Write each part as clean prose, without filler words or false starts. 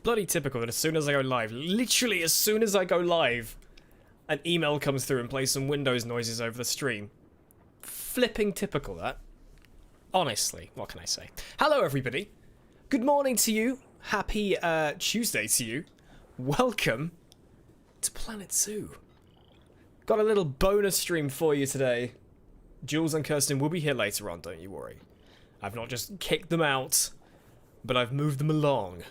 bloody typical that as soon as I go live, literally as soon as I go live, an email comes through and plays some Windows noises over the stream. Flipping typical, that. Honestly, what can I say? Hello, everybody. Good morning to you. Happy Tuesday to you. Welcome to Planet Zoo. Got a little bonus stream for you today. Jules and Kirsten will be here later on, don't you worry. I've not just kicked them out, but I've moved them along.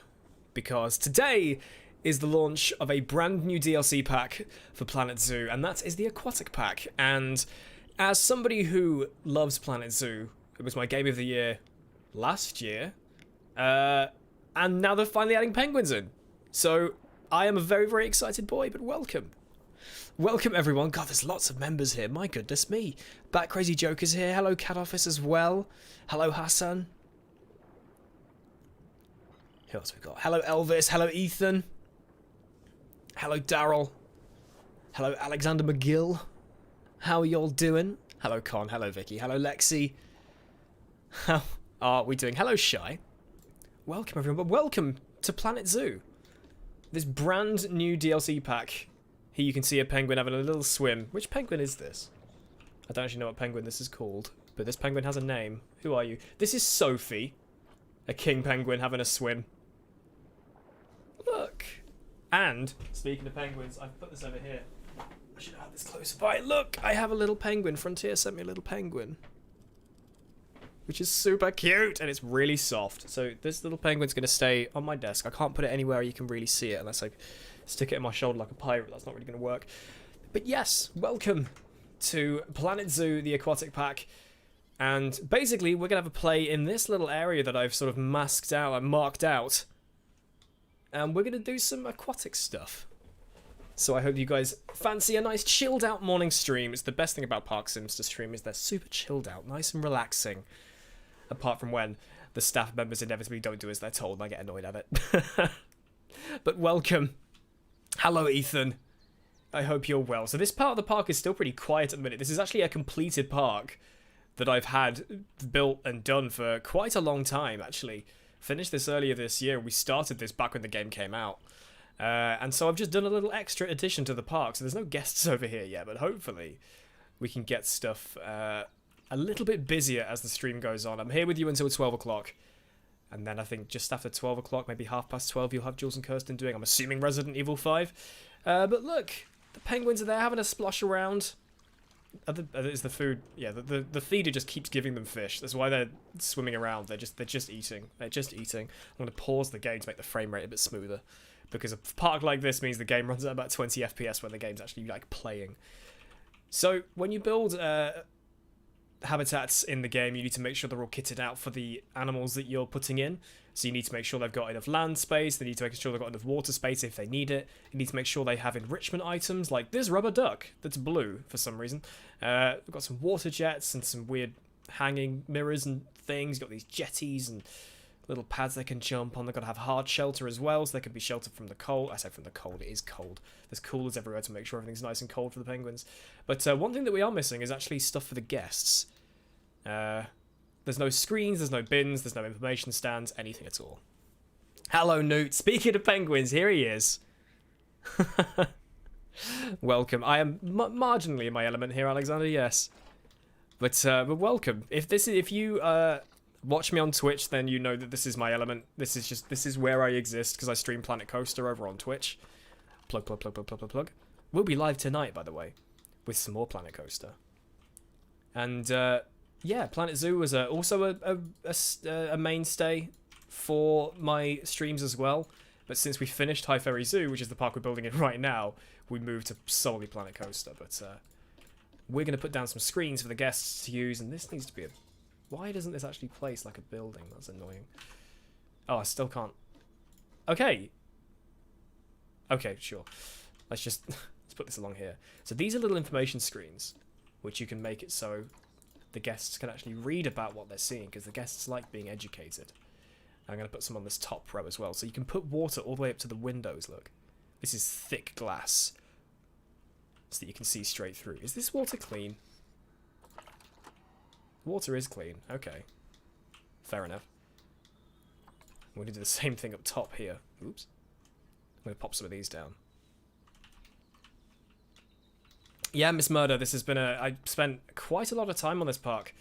Because today is the launch of a brand new DLC pack for Planet Zoo, and that is the Aquatic Pack. And as somebody who loves Planet Zoo, it was my game of the year last year, and now they're finally adding penguins in. So I am a very, very excited boy, but welcome. Welcome, everyone. God, there's lots of members here. My goodness me. Bat Crazy Joker's here. Hello, Cat Office as well. Hello, Hassan. Who else we got? Hello, Elvis. Hello, Ethan. Hello, Daryl. Hello, Alexander McGill. How are y'all doing? Hello, Con. Hello, Vicky. Hello, Lexi. How are we doing? Hello, Shy. Welcome, everyone. But welcome to Planet Zoo. This brand new DLC pack. Here you can see a penguin having a little swim. Which penguin is this? I don't actually know what penguin this is called, but this penguin has a name. Who are you? This is Sophie, a king penguin having a swim. Look. And, speaking of penguins, I've put this over here. I should have had this closer by. Look, I have a little penguin. Frontier sent me a little penguin, which is super cute, and it's really soft. So this little penguin's going to stay on my desk. I can't put it anywhere you can really see it unless I stick it in my shoulder like a pirate. That's not really going to work. But yes, welcome to Planet Zoo, the Aquatic Pack. And basically, we're going to have a play in this little area that I've sort of marked out. And we're going to do some aquatic stuff. So I hope you guys fancy a nice chilled out morning stream. It's the best thing about Park Sims to stream is they're super chilled out, nice and relaxing. Apart from when the staff members inevitably don't do as they're told and I get annoyed at it. But welcome. Hello, Ethan. I hope you're well. So this part of the park is still pretty quiet at the minute. This is actually a completed park that I've had built and done for quite a long time, actually. Finished this earlier this year. We started this back when the game came out. And so I've just done a little extra addition to the park. So there's no guests over here yet, but hopefully we can get stuff a little bit busier as the stream goes on. I'm here with you until 12 o'clock. And then I think just after 12 o'clock, maybe 12:30, you'll have Jules and Kirsten doing, I'm assuming, Resident Evil 5. But look, the penguins are there having a splosh around. Is the food? Yeah, the feeder just keeps giving them fish. That's why they're swimming around. They're just eating. They're just eating. I'm going to pause the game to make the frame rate a bit smoother. Because a park like this means the game runs at about 20 FPS when the game's actually like playing. So when you build habitats in the game, you need to make sure they're all kitted out for the animals that you're putting in. So you need to make sure they've got enough land space. They need to make sure they've got enough water space if they need it. You need to make sure they have enrichment items, like this rubber duck that's blue for some reason. We've got some water jets and some weird hanging mirrors and things. You've got these jetties and little pads they can jump on. They've got to have hard shelter as well, so they can be sheltered from the cold. I say from the cold, it is cold. There's coolers everywhere to make sure everything's nice and cold for the penguins. But one thing that we are missing is actually stuff for the guests. There's no screens, there's no bins, there's no information stands, anything at all. Hello, Newt. Speaking of penguins, here he is. Welcome. I am marginally in my element here, Alexander, yes. But welcome. If you watch me on Twitch, then you know that this is my element. This is where I exist, because I stream Planet Coaster over on Twitch. Plug. We'll be live tonight, by the way, with some more Planet Coaster. And yeah, Planet Zoo was also a mainstay for my streams as well. But since we finished High Ferry Zoo, which is the park we're building in right now, we moved to solely Planet Coaster. But we're going to put down some screens for the guests to use, and this needs to be a... Why doesn't this actually place like a building? That's annoying. Oh, I still can't... Okay. Okay, sure. Let's put this along here. So these are little information screens, which you can make it so the guests can actually read about what they're seeing, because the guests like being educated. I'm going to put some on this top row as well, so you can put water all the way up to the windows, look. This is thick glass, so that you can see straight through. Is this water clean? Water is clean, okay. Fair enough. I'm going to do the same thing up top here. Oops. going to pop some of these down. Yeah, Miss Murder, this has been I spent quite a lot of time on this park.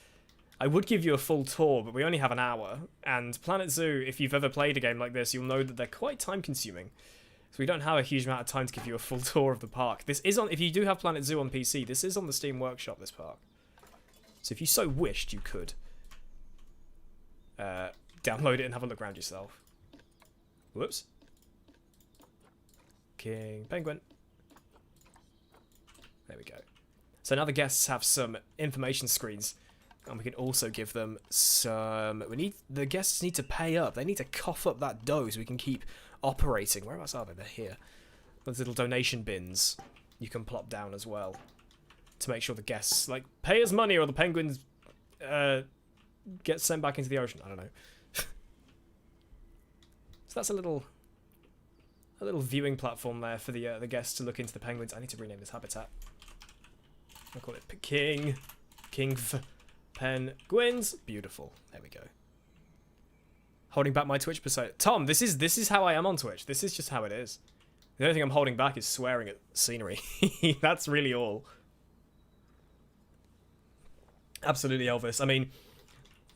I would give you a full tour, but we only have an hour. And Planet Zoo, if you've ever played a game like this, you'll know that they're quite time-consuming. So we don't have a huge amount of time to give you a full tour of the park. This is on, if you do have Planet Zoo on PC, this is on the Steam Workshop, this park. So if you so wished, you could download it and have a look around yourself. Whoops. King Penguin. There we go. So now the guests have some information screens, and we can also give them some... The guests need to pay up. They need to cough up that dough so we can keep operating. Whereabouts are they? They're here. Those little donation bins you can plop down as well to make sure the guests, like, pay us money or the penguins get sent back into the ocean. I don't know. So that's a little viewing platform there for the guests to look into the penguins. I need to rename this habitat. I'll call it King Penguins. Beautiful. There we go. Holding back my Twitch persona. Tom, this is how I am on Twitch. This is just how it is. The only thing I'm holding back is swearing at scenery. That's really all. Absolutely, Elvis. I mean,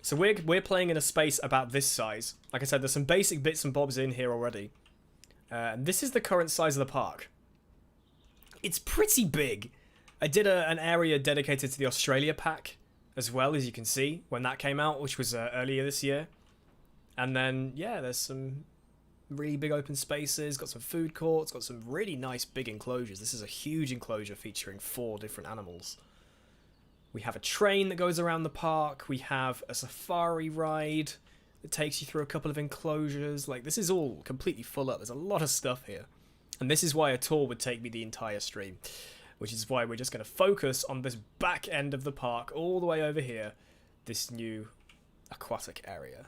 so we're playing in a space about this size. Like I said, there's some basic bits and bobs in here already. And this is the current size of the park. It's pretty big. I did an area dedicated to the Australia pack as well, as you can see, when that came out, which was earlier this year. And then, yeah, there's some really big open spaces, got some food courts, got some really nice big enclosures. This is a huge enclosure featuring 4 different animals. We have a train that goes around the park. We have a safari ride that takes you through a couple of enclosures. Like, this is all completely full up. There's a lot of stuff here. And this is why a tour would take me the entire stream, which is why we're just going to focus on this back end of the park, all the way over here, this new aquatic area.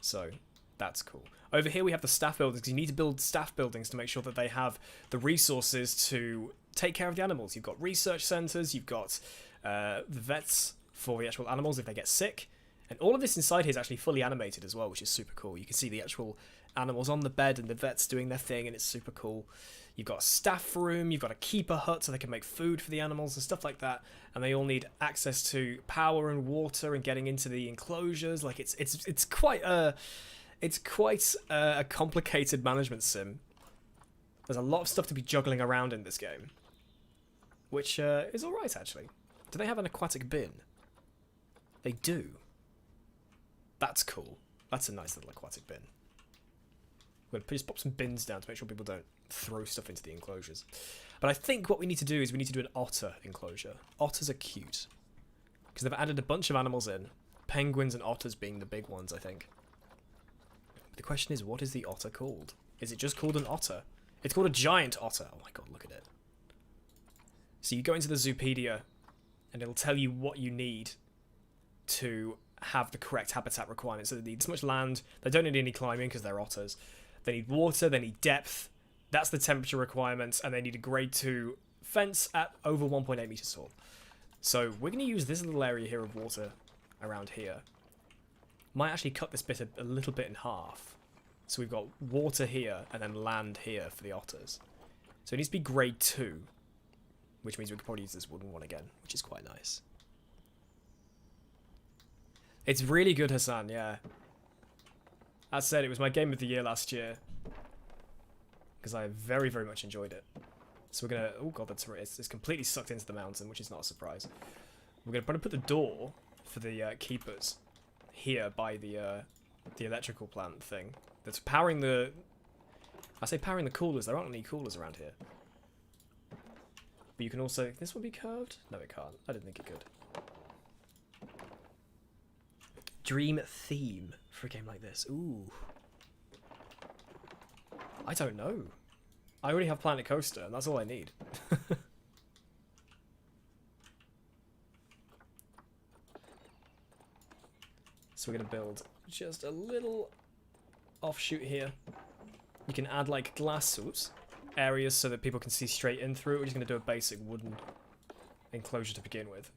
So, that's cool. Over here we have the staff buildings. You need to build staff buildings to make sure that they have the resources to take care of the animals. You've got research centres, you've got the vets for the actual animals if they get sick. And all of this inside here is actually fully animated as well, which is super cool. You can see the actual animals on the bed and the vets doing their thing, and it's super cool. You've got a staff room, you've got a keeper hut so they can make food for the animals and stuff like that, and they all need access to power and water and getting into the enclosures. Like, it's quite a complicated management sim. There's a lot of stuff to be juggling around in this game, which is alright actually. Do they have an aquatic bin? They do. That's cool. That's a nice little aquatic bin. We're going to just pop some bins down to make sure people don't throw stuff into the enclosures. But I think what we need to do is we need to do an otter enclosure. Otters are cute, because they've added a bunch of animals in. Penguins and otters being the big ones, I think. The question is, what is the otter called? Is it just called an otter? It's called a giant otter. Oh my god, look at it. So you go into the Zoopedia, and it'll tell you what you need to have the correct habitat requirements. So they need this much land. They don't need any climbing because they're otters. They need water, they need depth. That's the temperature requirements, and they need a grade 2 fence at over 1.8 meters tall. So we're going to use this little area here of water around here. Might actually cut this bit a little bit in half. So we've got water here and then land here for the otters. So it needs to be grade 2, which means we could probably use this wooden one again, which is quite nice. It's really good, Hassan, yeah. As said, it was my game of the year last year, because I very, very much enjoyed it. So we're going to... Oh god, it's completely sucked into the mountain, which is not a surprise. We're going to put the door for the keepers here by the electrical plant thing. That's powering the... I say powering the coolers. There aren't any coolers around here. But you can also... This will be curved? No, it can't. I didn't think it could. Dream theme for a game like this. Ooh. I don't know. I already have Planet Coaster, and that's all I need. So we're going to build just a little offshoot here. You can add like glass areas so that people can see straight in through it. We're just going to do a basic wooden enclosure to begin with.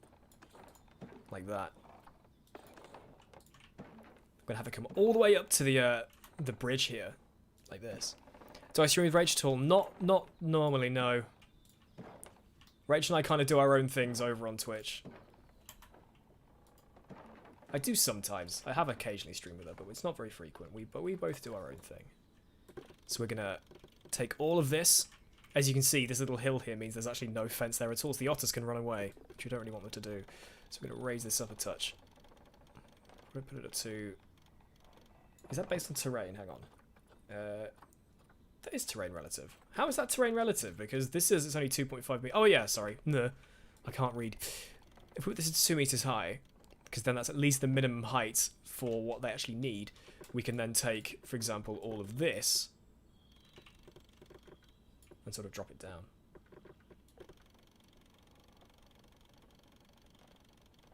Like that. I'm going to have it come all the way up to the bridge here. Like this. Do I stream with Rachel at all? Not normally, no. Rachel and I kind of do our own things over on Twitch. I do sometimes. I have occasionally streamed with her, but it's not very frequent. But we both do our own thing. So we're gonna take all of this. As you can see, this little hill here means there's actually no fence there at all, so the otters can run away, which we don't really want them to do. So we're gonna raise this up a touch. We're gonna put it up to... Is that based on terrain? Hang on. That is terrain relative. How is that terrain relative? Because this says it's only 2.5 meters. Oh yeah, sorry. No, I can't read. If we put this at 2 meters high, because then that's at least the minimum height for what they actually need, we can then take, for example, all of this and sort of drop it down.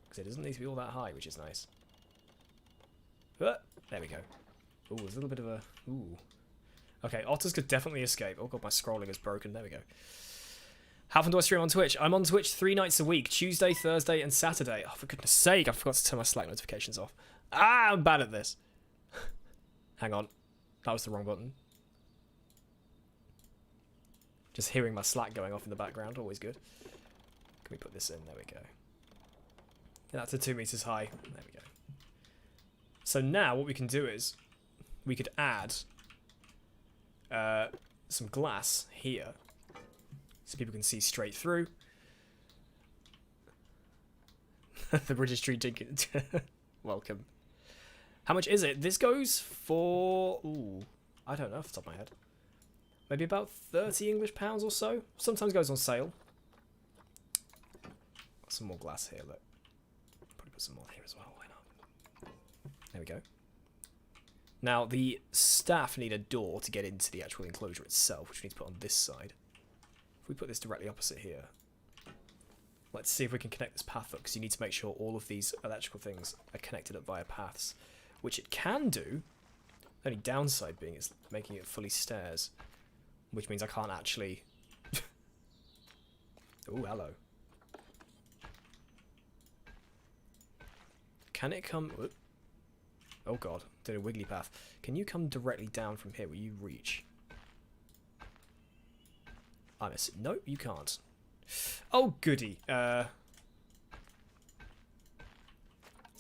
Because it doesn't need to be all that high, which is nice. There we go. Ooh, there's a little bit of a... Ooh. Okay, otters could definitely escape. Oh god, my scrolling is broken. There we go. How often do I stream on Twitch? I'm on Twitch 3 nights a week. Tuesday, Thursday, and Saturday. Oh, for goodness sake, I forgot to turn my Slack notifications off. Ah, I'm bad at this. Hang on. That was the wrong button. Just hearing my Slack going off in the background, always good. Can we put this in? There we go. Yeah, that's a 2 meters high. There we go. So now what we can do is we could add some glass here so people can see straight through. The British tree ticket. Welcome. How much is it? This goes for... Ooh, I don't know off the top of my head. Maybe about 30 English pounds or so. Sometimes goes on sale. Got some more glass here, look. Probably put some more here as well, why not? There we go. Now, the staff need a door to get into the actual enclosure itself, which we need to put on this side. If we put this directly opposite here, let's see if we can connect this path up, because you need to make sure all of these electrical things are connected up via paths, which it can do. The only downside being is making it fully stairs, which means I can't actually... Oh, hello. Can it come... Whoop. Oh god, did a wiggly path. Can you come directly down from here? Will you reach? I miss it. Nope, you can't. Oh goody. To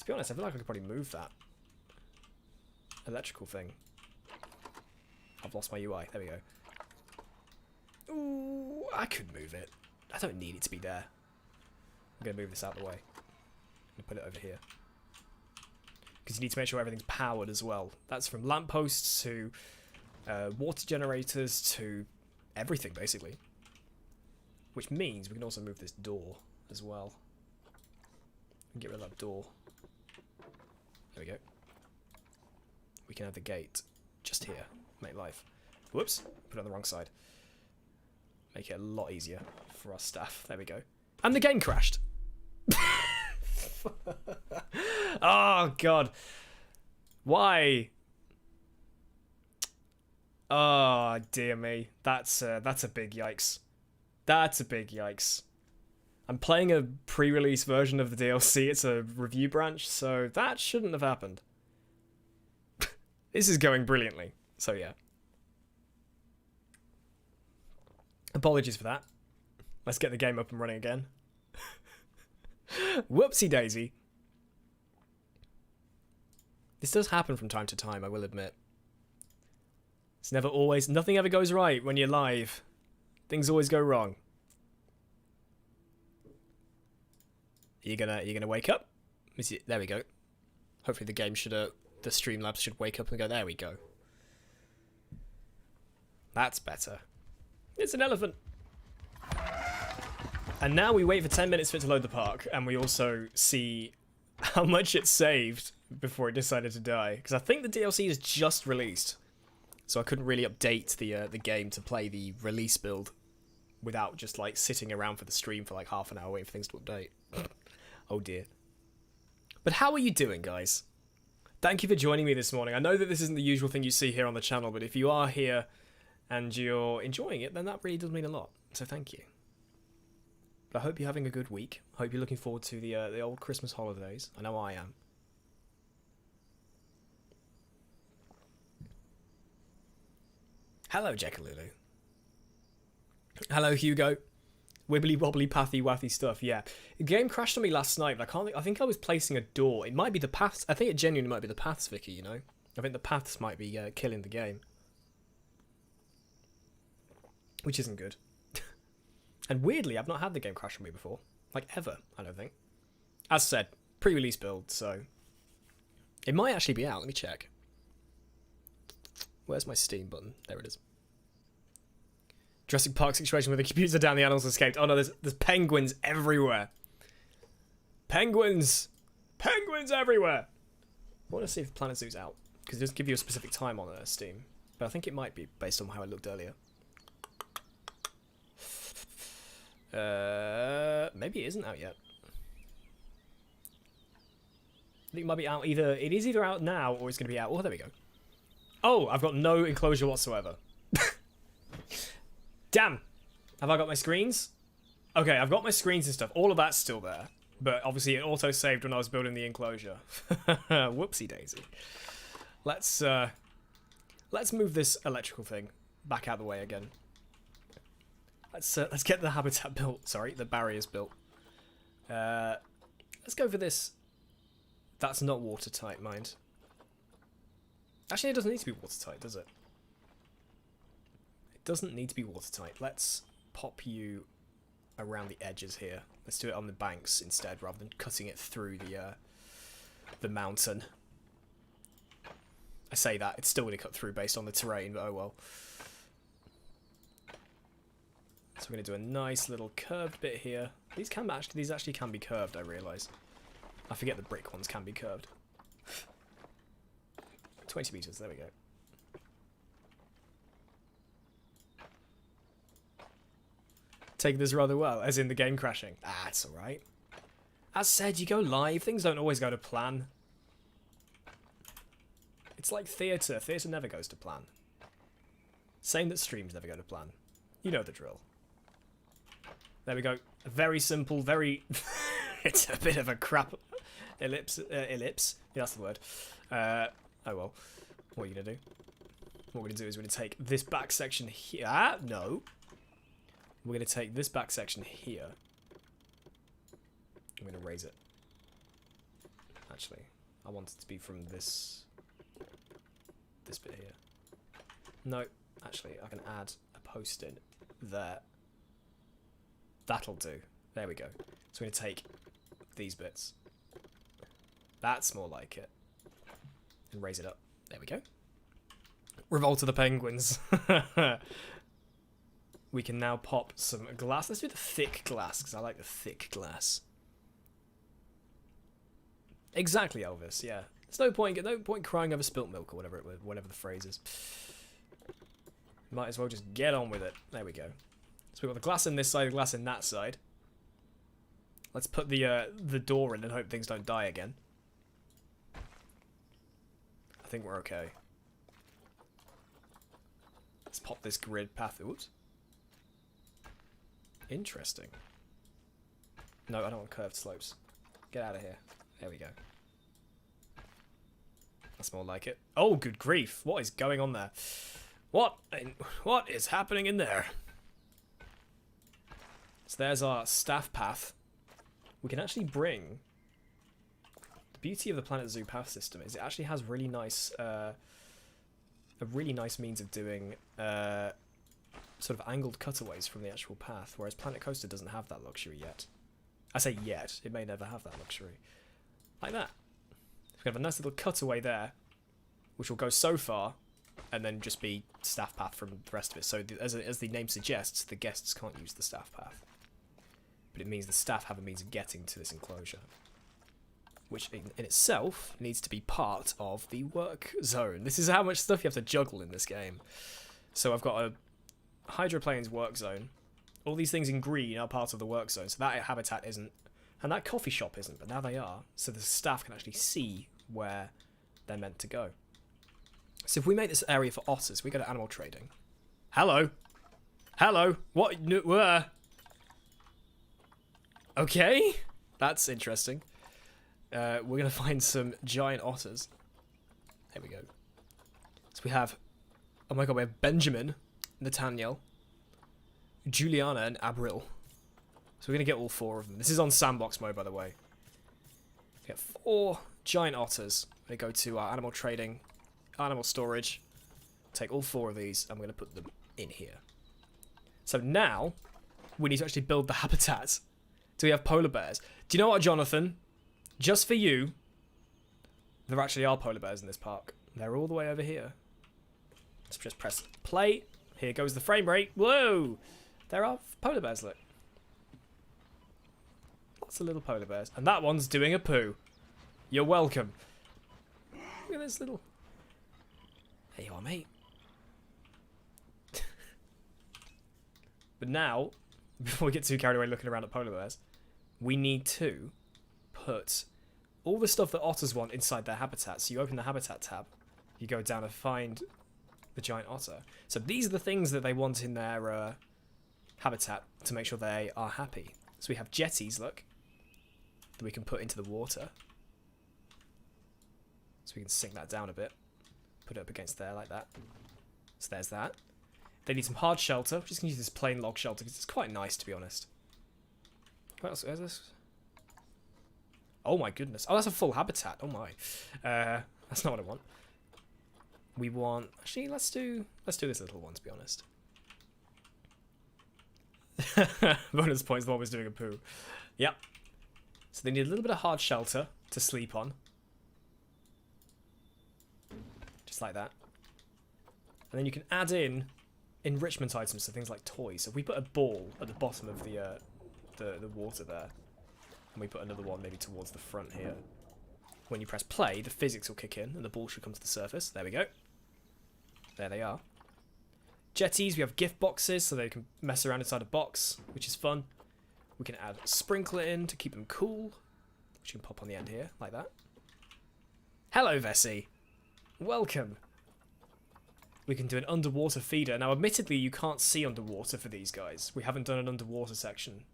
be honest, I feel like I could probably move that electrical thing. I've lost my UI. There we go. Ooh, I could move it. I don't need it to be there. I'm going to move this out of the way. I'm going to put it over here. Because you need to make sure everything's powered as well. That's from lampposts to water generators to everything, basically. Which means we can also move this door as well. And get rid of that door. There we go. We can have the gate just here. Make life. Whoops. Put it on the wrong side. Make it a lot easier for our staff. There we go. And the game crashed. Oh god. Why? Oh dear me. That's a big yikes. That's a big yikes. I'm playing a pre-release version of the DLC. It's a review branch, so that shouldn't have happened. This is going brilliantly. So yeah. Apologies for that. Let's get the game up and running again. Whoopsie daisy. This does happen from time to time, I will admit. It's never always... Nothing ever goes right when you're live. Things always go wrong. You're gonna wake up? There we go. Hopefully the game should... the Streamlabs should wake up and go, there we go. That's better. It's an elephant. And now we wait for 10 minutes for it to load the park, and we also see how much it saved before it decided to die. Because I think the DLC is just released, so I couldn't really update the game to play the release build without just like sitting around for the stream for like half an hour waiting for things to update. Oh dear. But how are you doing, guys? Thank you for joining me this morning. I know that this isn't the usual thing you see here on the channel, but if you are here and you're enjoying it, then that really does mean a lot. So thank you. But I hope you're having a good week. I hope you're looking forward to the old Christmas holidays. I know I am. Hello, Jackalulu. Hello, Hugo. Wibbly wobbly pathy wathy stuff. Yeah, the game crashed on me last night, but I think I was placing a door. It might be the paths. I think it genuinely might be the paths, Vicky. You know, I think the paths might be killing the game, which isn't good. And weirdly, I've not had the game crash on me before, like ever. I don't think. As said, pre-release build, so it might actually be out. Let me check. Where's my Steam button? There it is. Jurassic Park situation where the computers are down, the animals escaped. Oh no, there's penguins everywhere. Penguins! Penguins everywhere! I want to see if Planet Zoo's out, because it doesn't give you a specific time on Steam. But I think it might be, based on how it looked earlier. Maybe it isn't out yet. I think it might be out either. It is either out now or it's going to be out. Oh, there we go. Oh, I've got no enclosure whatsoever. Damn. Have I got my screens? Okay, I've got my screens and stuff. All of that's still there. But obviously it auto-saved when I was building the enclosure. Whoopsie daisy. Let's move this electrical thing back out of the way again. Let's get the habitat built. Sorry, the barriers built. Let's go for this. That's not watertight, mind. Actually, it doesn't need to be watertight, does it? It doesn't need to be watertight. Let's pop you around the edges here. Let's do it on the banks instead, rather than cutting it through the mountain. I say that, it's still going to cut through based on the terrain, but oh well. So we're going to do a nice little curved bit here. These actually can be curved, I realise. I forget the brick ones can be curved. 20 meters, there we go. Take this rather well, as in the game crashing. Ah, it's alright. As said, you go live, things don't always go to plan. It's like theatre. Theatre never goes to plan. Same that streams never go to plan. You know the drill. There we go. Very simple, very... It's a bit of a crap ellipse. Ellipse. Yeah, that's the word. Oh well. What are you going to do? What we're going to do is we're going to take this back section here. Ah, no. We're going to take this back section here. I'm going to raise it. Actually, I want it to be from this bit here. No, actually, I can add a post in there. That'll do. There we go. So we're going to take these bits. That's more like it. And raise it up. There we go. Revolt of the Penguins. We can now pop some glass. Let's do the thick glass, because I like the thick glass. Exactly, Elvis, yeah. There's no point crying over spilt milk, or whatever the phrase is. Might as well just get on with it. There we go. So we've got the glass in this side, the glass in that side. Let's put the door in and hope things don't die again. I think we're okay. Let's pop this grid path. Oops. Interesting. No, I don't want curved slopes. Get out of here. There we go. That's more like it. Oh, good grief. What is going on there? What is happening in there? So there's our staff path. We can actually bring... The beauty of the Planet Zoo path system is it actually has really nice... a really nice means of doing sort of angled cutaways from the actual path, whereas Planet Coaster doesn't have that luxury yet. I say yet, it may never have that luxury. Like that. We have a nice little cutaway there, which will go so far, and then just be staff path from the rest of it. So as the name suggests, the guests can't use the staff path. But it means the staff have a means of getting to this enclosure, which in itself needs to be part of the work zone. This is how much stuff you have to juggle in this game. So I've got a hydroplane's work zone. All these things in green are part of the work zone, so that habitat isn't, and that coffee shop isn't, but now they are, so the staff can actually see where they're meant to go. So if we make this area for otters, we go to animal trading. Hello? Hello? What? Okay, that's interesting. We're going to find some giant otters. There we go. So we have Oh my god, we have Benjamin, Nathaniel, Juliana, and Abril. So we're going to get all 4 of them. This is on sandbox mode, by the way. We get 4 giant otters. They go to our animal trading, animal storage. Take all 4 of these, and we're going to put them in here. So now, we need to actually build the habitat. Do we have polar bears? Do you know what, Jonathan? Just for you, there actually are polar bears in this park. They're all the way over here. Let's just press play. Here goes the frame rate. Whoa! There are polar bears, look. Lots of little polar bears. And that one's doing a poo. You're welcome. Look at this little... There you are, mate. But now, before we get too carried away looking around at polar bears, we need to put all the stuff that otters want inside their habitat. So you open the habitat tab, you go down and find the giant otter. So these are the things that they want in their habitat to make sure they are happy. So we have jetties, look, that we can put into the water. So we can sink that down a bit, put it up against there like that. So there's that. They need some hard shelter. We're just going to use this plain log shelter because it's quite nice, to be honest. What else is this? Oh my goodness. Oh, that's a full habitat. Oh my. That's not what I want. We want... Actually, let's do this little one, to be honest. Bonus points, the one was doing a poo. Yep. So they need a little bit of hard shelter to sleep on. Just like that. And then you can add in enrichment items, so things like toys. So if we put a ball at the bottom of the water there, and we put another one maybe towards the front here, when you press play, the physics will kick in, and the ball should come to the surface. There we go. There they are. Jetties, we have gift boxes, so they can mess around inside a box, which is fun. We can add a sprinkler in to keep them cool, which you can pop on the end here, like that. Hello, Vessi. Welcome. We can do an underwater feeder. Now, admittedly, you can't see underwater for these guys. We haven't done an underwater section.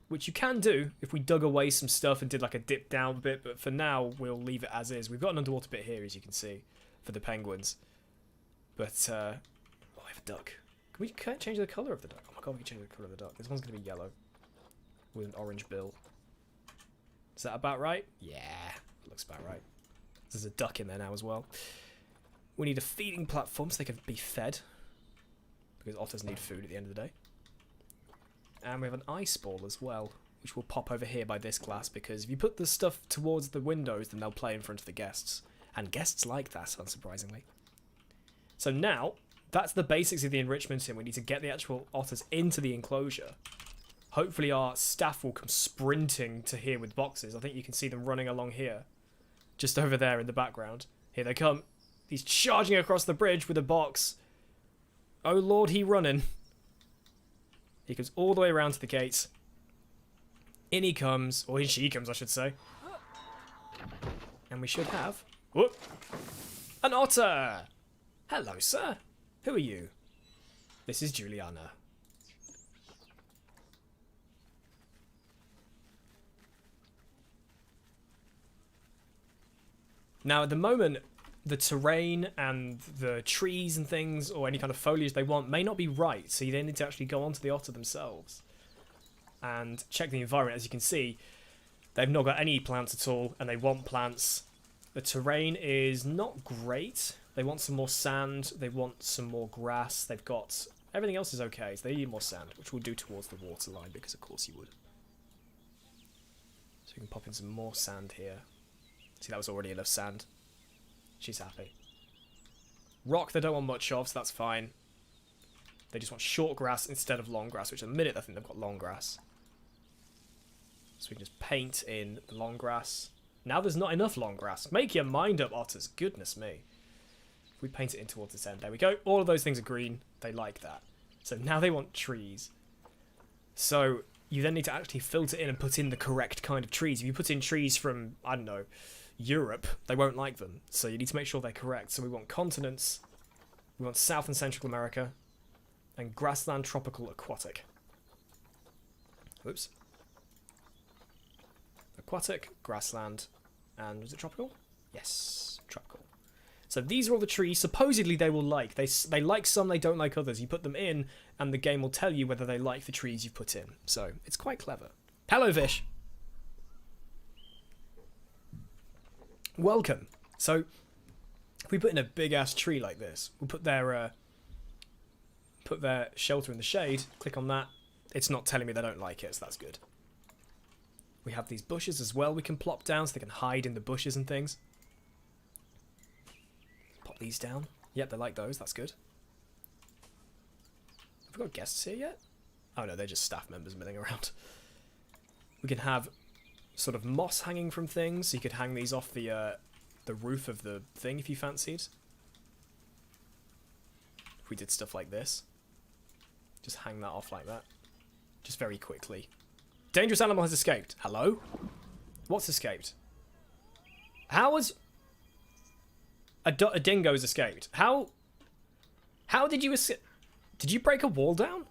Which you can do if we dug away some stuff and did like a dip down bit, but for now, we'll leave it as is. We've got an underwater bit here, as you can see, for the penguins. But, oh, I have a duck. Can we change the colour of the duck? Oh my god, we can change the colour of the duck. This one's going to be yellow with an orange bill. Is that about right? Yeah, looks about right. There's a duck in there now as well. We need a feeding platform so they can be fed, because otters need food at the end of the day. And we have an ice ball as well, which will pop over here by this glass, because if you put the stuff towards the windows, then they'll play in front of the guests. And guests like that, unsurprisingly. So now, that's the basics of the enrichment in. We need to get the actual otters into the enclosure. Hopefully our staff will come sprinting to here with boxes. I think you can see them running along here. Just over there in the background. Here they come. He's charging across the bridge with a box. Oh lord, he running. He goes all the way around to the gates. In he comes, or in she comes, I should say. And we should have... Whoop! An otter! Hello, sir. Who are you? This is Juliana. Now, at the moment, the terrain and the trees and things, or any kind of foliage they want, may not be right, so they need to actually go onto the otter themselves and check the environment. As you can see, they've not got any plants at all, and they want plants. The terrain is not great. They want some more sand, they want some more grass, they've got... Everything else is okay, so they need more sand, which we'll do towards the water line, because of course you would. So we can pop in some more sand here. See, that was already enough sand. She's happy. Rock they don't want much of, so that's fine. They just want short grass instead of long grass, which at the minute I think they've got long grass. So we can just paint in the long grass. Now there's not enough long grass. Make your mind up, otters. Goodness me. If we paint it in towards this end, there we go. All of those things are green. They like that. So now they want trees. So you then need to actually filter in and put in the correct kind of trees. If you put in trees from, I don't know, Europe, they won't like them. So you need to make sure they're correct. So we want continents, we want South and Central America, and grassland, tropical, aquatic. Oops. Aquatic, grassland, and was it tropical? Yes, tropical. So these are all the trees supposedly they will like. They like some, they don't like others. You put them in, and the game will tell you whether they like the trees you put in. So it's quite clever. Hello, Vish. Welcome. So if we put in a big ass tree like this, we'll put their shelter in the shade. Click on that. It's not telling me they don't like it, so that's good. We have these bushes as well we can plop down so they can hide in the bushes and things. Pop these down. Yep, they like those. That's good. Have we got guests here yet? Oh no, they're just staff members milling around. We can have sort of moss hanging from things. So you could hang these off the roof of the thing if you fancied. If we did stuff like this. Just hang that off like that. Just very quickly. Dangerous animal has escaped. Hello? What's escaped? How was... A dingo's escaped. How did you escape? Did you break a wall down?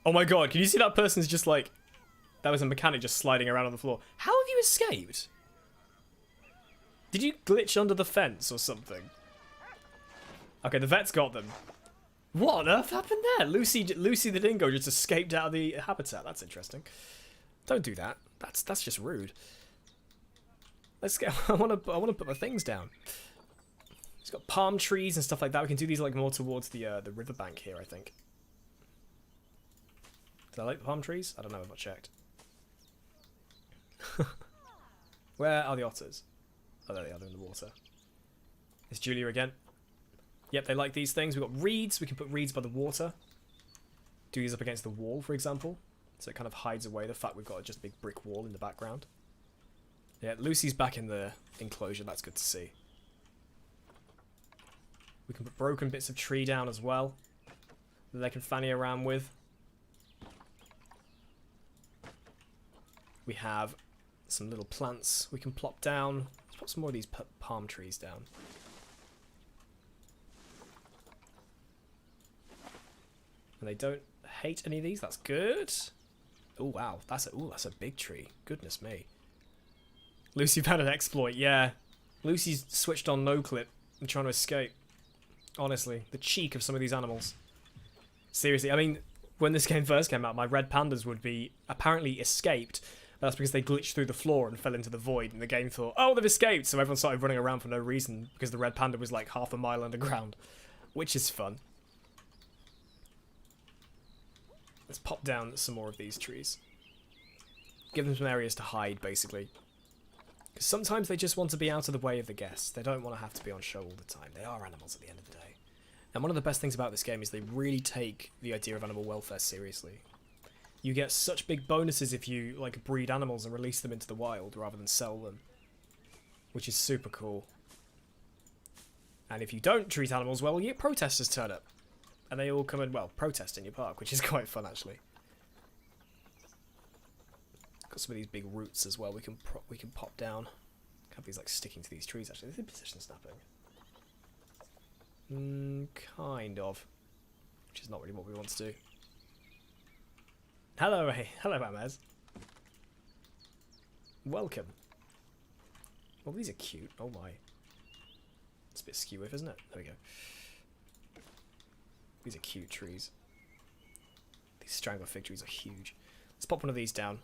Oh my god, can you see that person's just like... That was a mechanic just sliding around on the floor. How have you escaped? Did you glitch under the fence or something? Okay, the vet's got them. What on earth happened there? Lucy the dingo just escaped out of the habitat. That's interesting. Don't do that. That's just rude. Let's get. I want to put my things down. It's got palm trees and stuff like that. We can do these like more towards the riverbank here, I think. Did I like the palm trees? I don't know. I've not checked. Where are the otters? Oh, there they are. They're in the water. It's Julia again. Yep, they like these things. We've got reeds. We can put reeds by the water. Do these up against the wall, for example. So it kind of hides away the fact we've got just a big brick wall in the background. Yeah, Lucy's back in the enclosure. That's good to see. We can put broken bits of tree down as well that they can fanny around with. We have some little plants we can plop down. Let's pop some more of these palm trees down. And they don't hate any of these. That's good. Oh wow, that's a big tree. Goodness me. Lucy found an exploit. Yeah, Lucy's switched on no clip and trying to escape. Honestly, the cheek of some of these animals. Seriously, I mean, when this game first came out, my red pandas would be apparently escaped. That's because they glitched through the floor and fell into the void, and the game thought, oh, they've escaped, so everyone started running around for no reason because the red panda was like half a mile underground, which is fun. Let's pop down some more of these trees. Give them some areas to hide, basically. Because sometimes they just want to be out of the way of the guests. They don't want to have to be on show all the time. They are animals at the end of the day. And one of the best things about this game is they really take the idea of animal welfare seriously. You get such big bonuses if you like breed animals and release them into the wild rather than sell them. Which is super cool. And if you don't treat animals well, you get protesters turn up. And they all come and, well, protest in your park, which is quite fun, actually. Got some of these big roots as well we can pop down. Have these, like, sticking to these trees, actually. This is position snapping. Kind of. Which is not really what we want to do. Hello, hey. Hello, Amaz. Welcome. Oh, these are cute. Oh, my. It's a bit skew-if, isn't it? There we go. These are cute trees. These strangler fig trees are huge. Let's pop one of these down.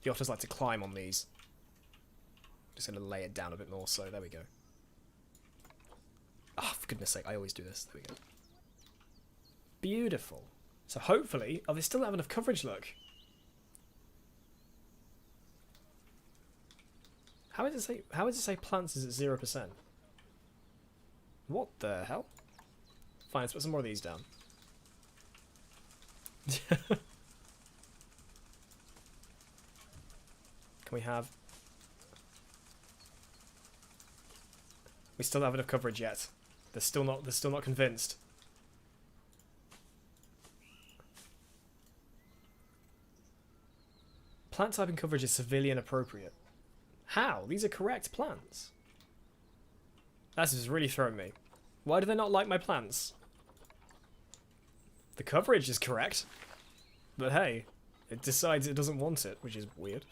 The otters like to climb on these. Just going to lay it down a bit more, so there we go. Oh, for goodness sake, I always do this. There we go. Beautiful. So hopefully... Oh, they still don't have enough coverage, look. How does it say plants is at 0%? What the hell? Fine, let's put some more of these down. Can we have... We still don't have enough coverage yet. They're still not convinced. Plant type and coverage is severely inappropriate. How? These are correct plants. That's just really throwing me. Why do they not like my plants? The coverage is correct. But hey, it decides it doesn't want it, which is weird.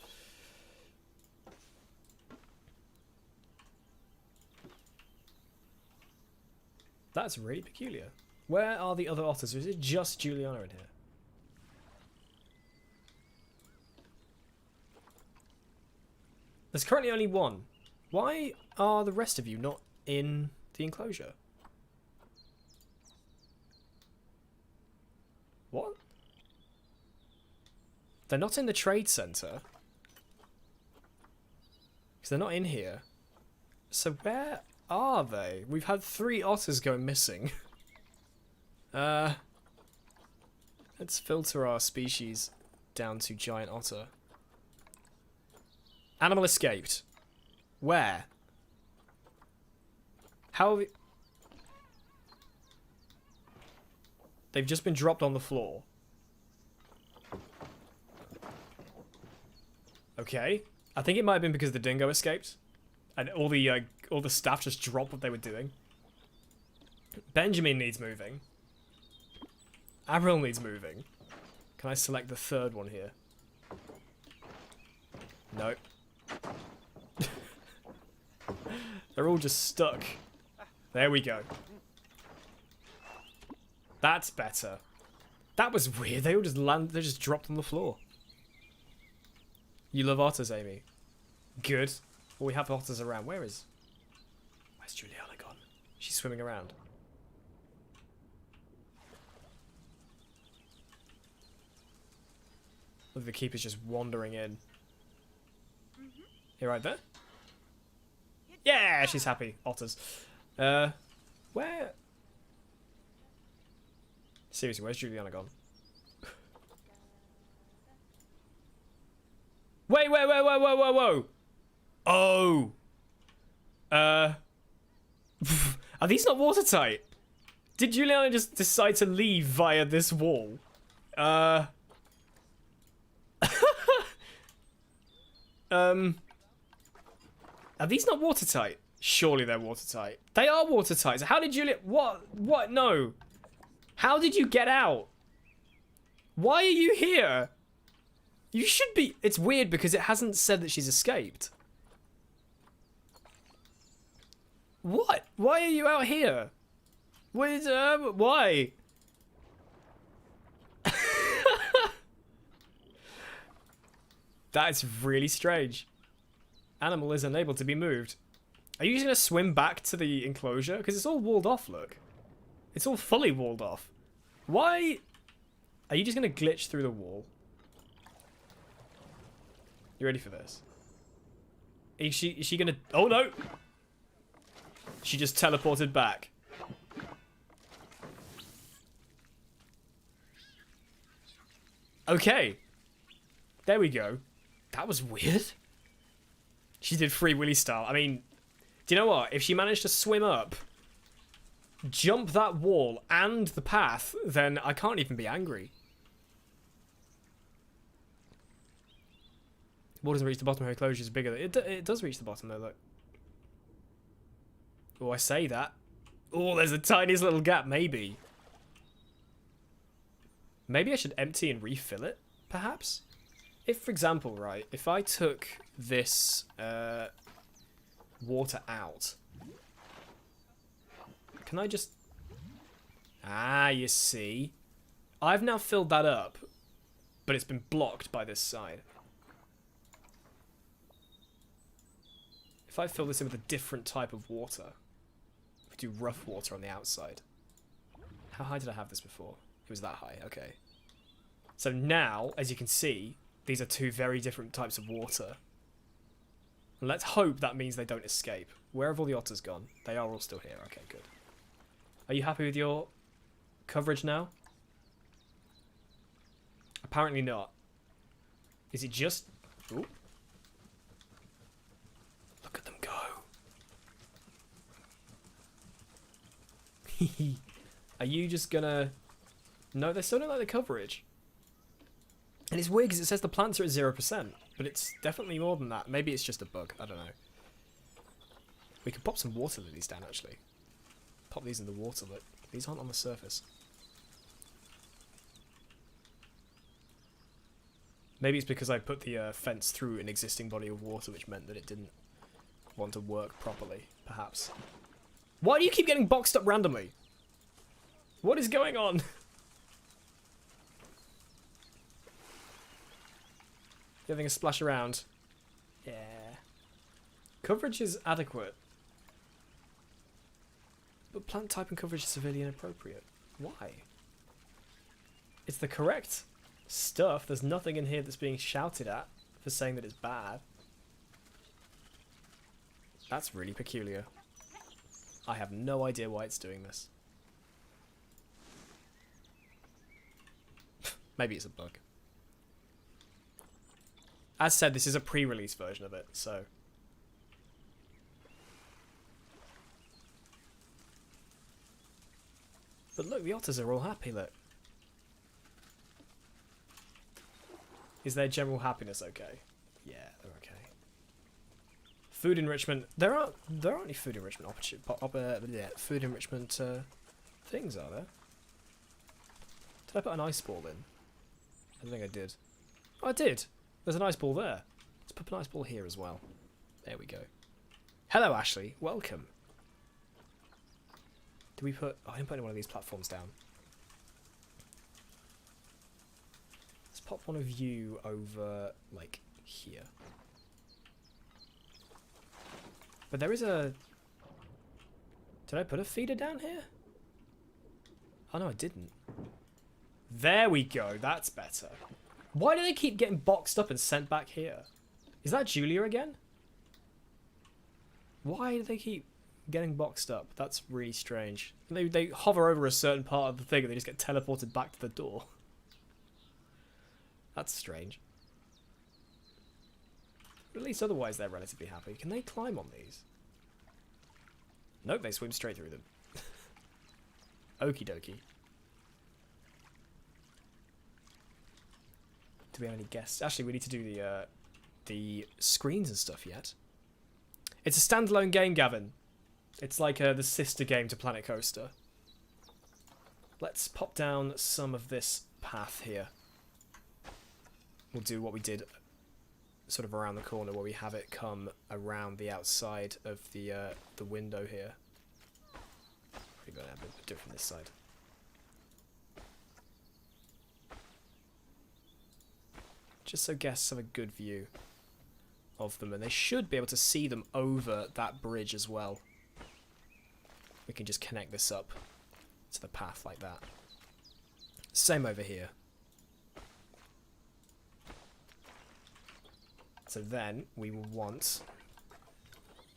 That's really peculiar. Where are the other otters? Or is it just Juliana in here? There's currently only one. Why are the rest of you not in the enclosure? What? They're not in the trade center. Because they're not in here. So where are they? We've had 3 otters go missing. Let's filter our species down to giant otter. Animal escaped. Where? How have we... They've just been dropped on the floor. Okay. I think it might have been because the dingo escaped. And all the staff just dropped what they were doing. Benjamin needs moving. Avril needs moving. Can I select the 3rd one here? Nope. They're all just stuck. There we go. That's better. That was weird. They all just they just dropped on the floor. You love otters, Amy. Good. Well, we have otters around. Where's Juliana gone? She's swimming around. Look, the keeper's just wandering in. You right there? Yeah, she's happy. Otters. Where? Seriously, where's Juliana gone? Wait, whoa. Oh. Are these not watertight? Did Juliana just decide to leave via this wall? Are these not watertight? Surely they're watertight. They are watertight. So how did Julia... What? No. How did you get out? Why are you here? You should be... It's weird because it hasn't said that she's escaped. What? Why are you out here? Why? That is really strange. Animal is unable to be moved. Are you just going to swim back to the enclosure? Because it's all walled off, look. It's all fully walled off. Why? Are you just going to glitch through the wall? You ready for this? Is she going to... Oh, no! She just teleported back. Okay. There we go. That was weird. She did Free Willy style. I mean, do you know what? If she managed to swim up, jump that wall and the path, then I can't even be angry. Water doesn't reach the bottom, her enclosure is bigger. It does reach the bottom though, look. Oh, I say that. Oh, there's the tiniest little gap, maybe. Maybe I should empty and refill it, perhaps? If, for example, right, if I took this water out, can I just... Ah, you see. I've now filled that up, but it's been blocked by this side. If I fill this in with a different type of water, we do rough water on the outside. How high did I have this before? It was that high, okay. So now, as you can see, these are 2 very different types of water. And let's hope that means they don't escape. Where have all the otters gone? They are all still here. Okay, good. Are you happy with your coverage now? Apparently not. Is it just... Ooh. Look at them go. Are you just gonna... No, they still don't like the coverage. And it's weird because it says the plants are at 0%, but it's definitely more than that. Maybe it's just a bug. I don't know. We could pop some water lilies down, actually. Pop these in the water, but these aren't on the surface. Maybe it's because I put the fence through an existing body of water, which meant that it didn't want to work properly, perhaps. Why do you keep getting boxed up randomly? What is going on? You having a splash around? Yeah. Coverage is adequate. But plant type and coverage is severely inappropriate. Why? It's the correct stuff. There's nothing in here that's being shouted at for saying that it's bad. That's really peculiar. I have no idea why it's doing this. Maybe it's a bug. As said, this is a pre-release version of it, so... But look, the otters are all happy, look. Is their general happiness okay? Yeah, they're okay. Food enrichment. There aren't any food enrichment food enrichment things, are there? Did I put an ice ball in? I don't think I did. Oh, I did. There's an ice ball there. Let's put an ice ball here as well. There we go. Hello, Ashley. Welcome. Did we put... Oh, I didn't put any one of these platforms down. Let's pop one of you over, like, here. But there is a... Did I put a feeder down here? Oh, no, I didn't. There we go. That's better. Why do they keep getting boxed up and sent back here? Is that Julia again? Why do they keep getting boxed up? That's really strange. They hover over a certain part of the thing and they just get teleported back to the door. That's strange. But at least otherwise they're relatively happy. Can they climb on these? Nope, they swim straight through them. Okie dokie. Do we have any guests? Actually, we need to do the screens and stuff yet. It's a standalone game, Gavin. It's like the sister game to Planet Coaster. Let's pop down some of this path here. We'll do what we did sort of around the corner where we have it come around the outside of the window here. We're going to have it different this side. Just so guests have a good view of them, and they should be able to see them over that bridge as well. We can just connect this up to the path like that. Same over here. So then we will want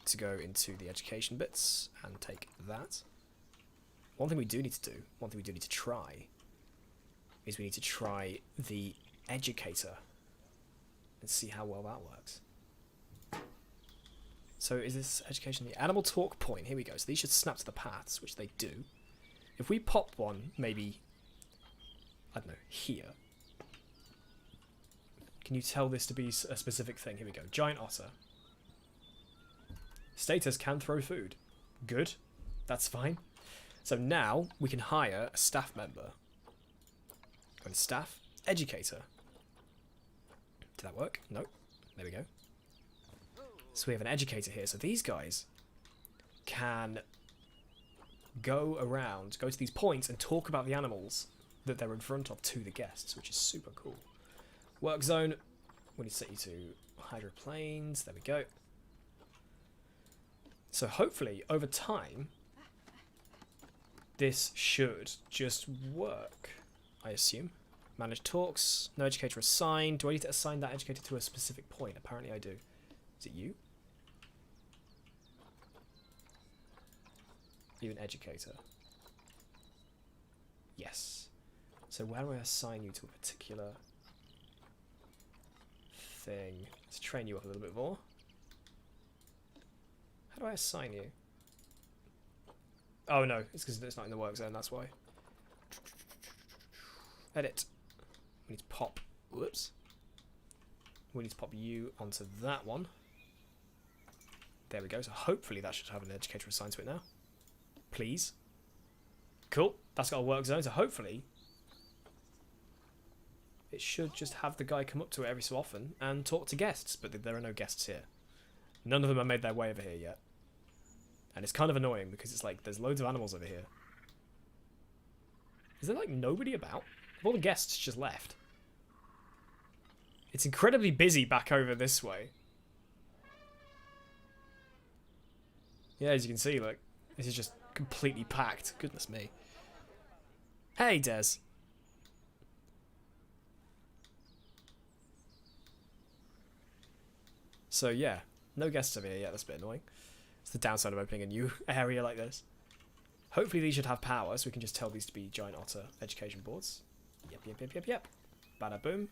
to go into the education bits and take that. One thing we do need to do, one thing we do need to try, is we need to try the educator and see how well that works. So is this education the animal talk point? Here we go. So these should snap to the paths, which they do. If we pop one, maybe, I don't know, here. Can you tell this to be a specific thing? Here we go. Giant otter. Status can throw food. Good. That's fine. So now we can hire a staff member. And staff, educator. Did that work? No. There we go. So we have an educator here. So these guys can go around, go to these points and talk about the animals that they're in front of to the guests, which is super cool. Work zone. We need to set you to hydroplanes. There we go. So hopefully, over time, this should just work, I assume. Manage talks. No educator assigned. Do I need to assign that educator to a specific point? Apparently I do. Is it you? You an educator. Yes. So where do I assign you to a particular thing? Let's train you up a little bit more. How do I assign you? Oh no, it's because it's not in the work zone, that's why. Edit. We need to pop, whoops. We need to pop you onto that one. There we go, so hopefully that should have an educator assigned to it now. Please. Cool, that's got a work zone, so hopefully it should just have the guy come up to it every so often and talk to guests, but there are no guests here. None of them have made their way over here yet. And it's kind of annoying because it's like, there's loads of animals over here. Is there like nobody about? All the guests just left. It's incredibly busy back over this way. Yeah, as you can see, look. This is just completely packed. Goodness me. Hey, Des. So, yeah. No guests over here yet. That's a bit annoying. It's the downside of opening a new area like this. Hopefully these should have power, so we can just tell these to be giant otter education boards. Yep. Bada boom.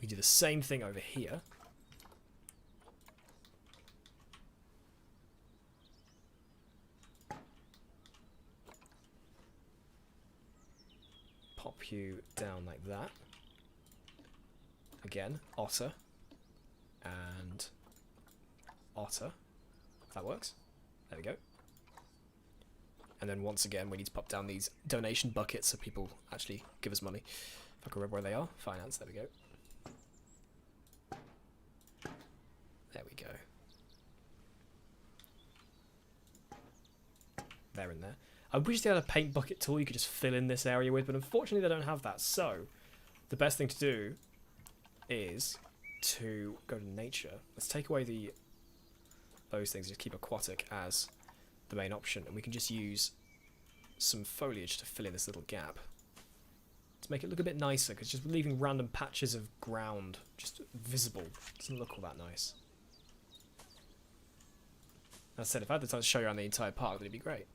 We do the same thing over here. Pop you down like that. Again, otter. And otter. That works. There we go. And then once again, we need to pop down these donation buckets so people actually give us money. If I can remember where they are. Finance, there we go. There we go. There and there. I wish they had a paint bucket tool you could just fill in this area with, but unfortunately they don't have that. So, the best thing to do is to go to nature. Let's take away those things, just keep aquatic as the main option, and we can just use some foliage to fill in this little gap to make it look a bit nicer, because just leaving random patches of ground just visible doesn't look all that nice. As I said, if I had the time to show you around the entire park, that'd be great.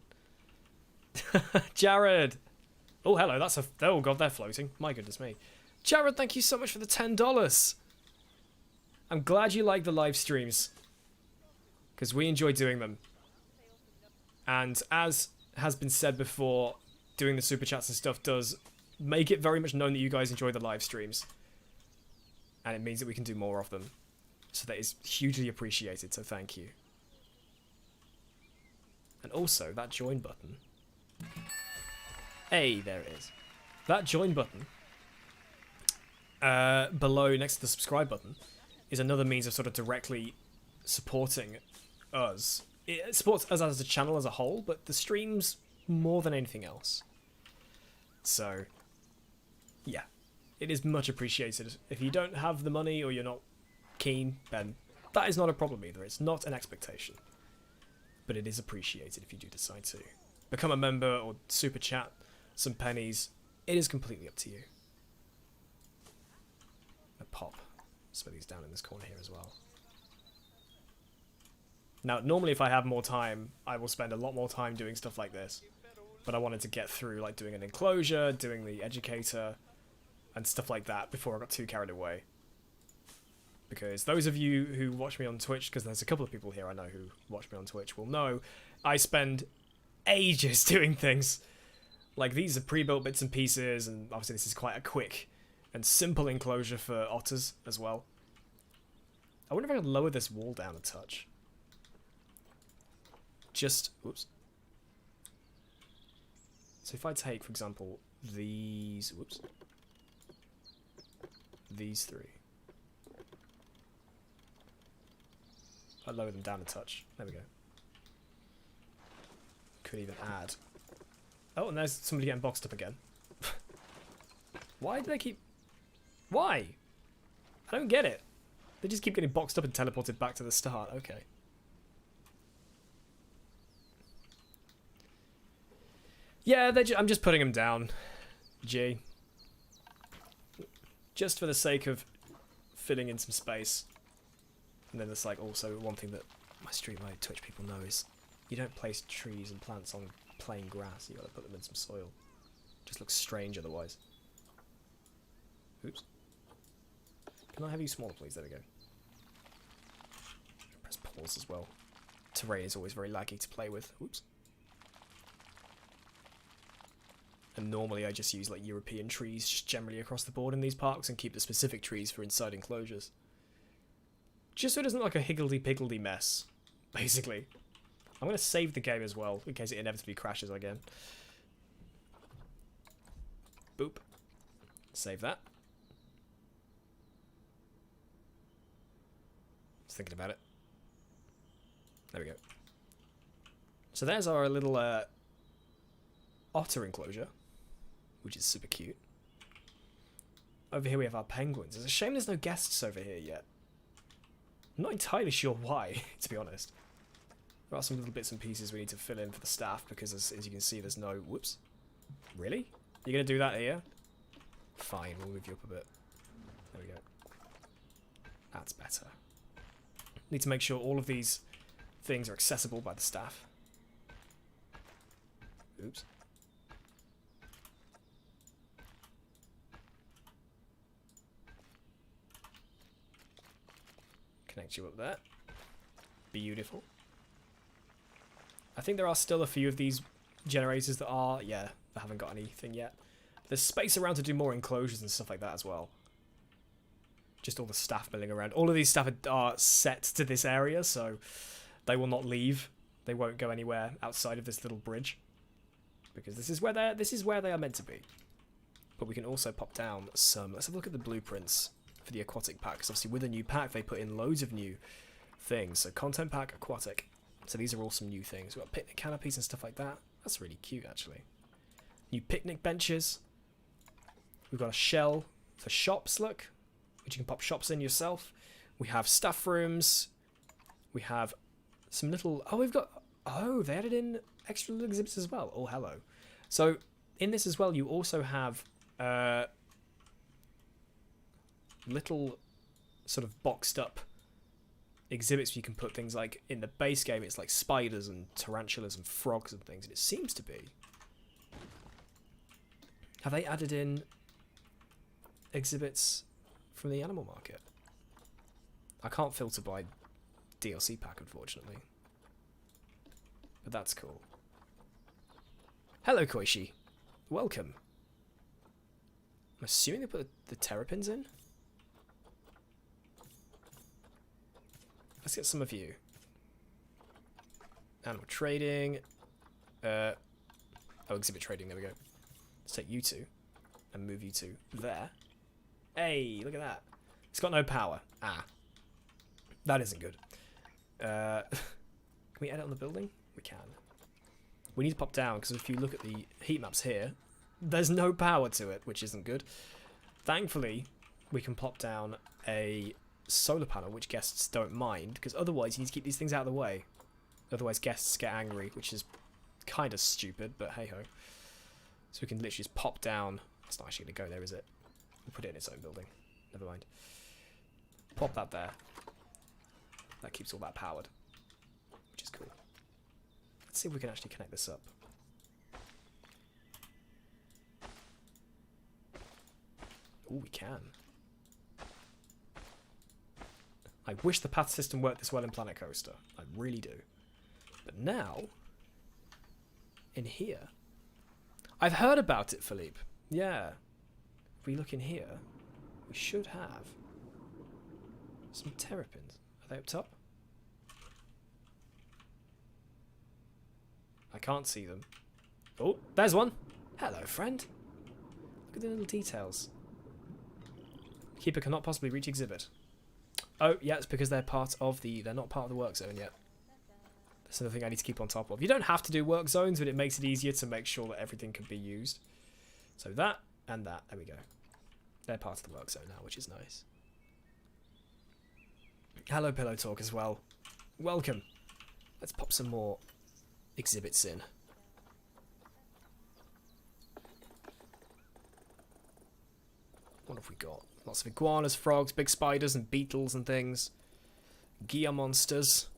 Jared! Oh, hello, that's a... Oh, God, they're floating. My goodness me. Jared, thank you so much for the $10. I'm glad you like the live streams, because we enjoy doing them. And as has been said before, doing the super chats and stuff does make it very much known that you guys enjoy the live streams. And it means that we can do more of them. So that is hugely appreciated, so thank you. And also, that join button. Hey, there it is. That join button, below next to the subscribe button, is another means of sort of directly supporting us. It supports us as a channel as a whole, but the streams more than anything else. So, yeah. It is much appreciated. If you don't have the money or you're not keen, then that is not a problem either. It's not an expectation. But it is appreciated if you do decide to become a member or super chat some pennies. It is completely up to you. A pop. Spread these down in this corner here as well. Now, normally if I have more time, I will spend a lot more time doing stuff like this. But I wanted to get through, like, doing an enclosure, doing the educator, and stuff like that before I got too carried away. Because those of you who watch me on Twitch, because there's a couple of people here I know who watch me on Twitch, will know I spend ages doing things. Like, these are pre-built bits and pieces, and obviously this is quite a quick and simple enclosure for otters as well. I wonder if I could lower this wall down a touch. Just, whoops. So if I take, for example, these, whoops, these three. I lower them down a touch. There we go. Could even add. Oh, and there's somebody getting boxed up again. Why do they keep... Why? I don't get it. They just keep getting boxed up and teleported back to the start. Okay. Yeah, I'm just putting them down. G. Just for the sake of filling in some space. And then there's like also one thing that my Twitch people know is you don't place trees and plants on plain grass. You gotta put them in some soil. Just looks strange otherwise. Oops. Can I have you smaller, please? There we go. Press pause as well. Terrain is always very laggy to play with. Oops. And normally I just use like European trees just generally across the board in these parks and keep the specific trees for inside enclosures. Just so it doesn't look like a higgledy-piggledy mess, basically. I'm going to save the game as well, in case it inevitably crashes again. Boop. Save that. Just thinking about it. There we go. So there's our little Otter Enclosure, which is super cute. Over here we have our penguins. It's a shame there's no guests over here yet. I'm not entirely sure why, to be honest. There are some little bits and pieces we need to fill in for the staff because, as you can see, there's no... Whoops. Really? You're going to do that here? Fine, we'll move you up a bit. There we go. That's better. Need to make sure all of these things are accessible by the staff. Oops. Connect you up there. Beautiful. I think there are still a few of these generators that are, yeah, that haven't got anything yet. There's space around to do more enclosures and stuff like that as well. Just all the staff milling around. All of these staff are set to this area, so they will not leave. They won't go anywhere outside of this little bridge, because this is where they are meant to be. But we can also pop down some. Let's have a look at the blueprints for the Aquatic Pack, because obviously with a new pack they put in loads of new things. So content pack, aquatic. So these are all some new things. We've got picnic canopies and stuff like that. That's really cute, actually. New picnic benches. We've got a shell for shops, look, which you can pop shops in yourself. We have staff rooms. We have some little... Oh, we've got... Oh, they added in extra little exhibits as well. Oh, hello. So, in this as well, you also have little sort of boxed up exhibits where you can put things like... In the base game, it's like spiders and tarantulas and frogs and things. And it seems to be... Have they added in exhibits from the animal market? I can't filter by DLC pack, unfortunately. But that's cool. Hello, Koishi. Welcome. I'm assuming they put the terrapins in? Let's get some of you. Animal trading. Oh, exhibit trading, there we go. Let's take you two and move you two there. Hey, look at that. It's got no power. Ah. That isn't good. Can we edit on the building? We can. We need to pop down, because if you look at the heat maps here, there's no power to it, which isn't good. Thankfully, we can plop down a solar panel, which guests don't mind, because otherwise you need to keep these things out of the way. Otherwise guests get angry, which is kind of stupid, but hey-ho. So we can literally just pop down. It's not actually going to go there, is it? We'll put it in its own building. Never mind. Pop that there. That keeps all that powered, which is cool. Let's see if we can actually connect this up. Oh, we can. I wish the path system worked this well in Planet Coaster. I really do. But now, in here... I've heard about it, Philippe. Yeah. If we look in here, we should have some terrapins. Are they up top? I can't see them. Oh, there's one. Hello, friend. Look at the little details. Keeper cannot possibly reach exhibit. Oh, yeah, it's because they're part of the... They're not part of the work zone yet. That's another thing I need to keep on top of. You don't have to do work zones, but it makes it easier to make sure that everything can be used. So that and that. There we go. They're part of the work zone now, which is nice. Hello, Pillow Talk as well. Welcome. Let's pop some more exhibits in. What have we got? Lots of iguanas, frogs, big spiders, and beetles and things. Gear monsters.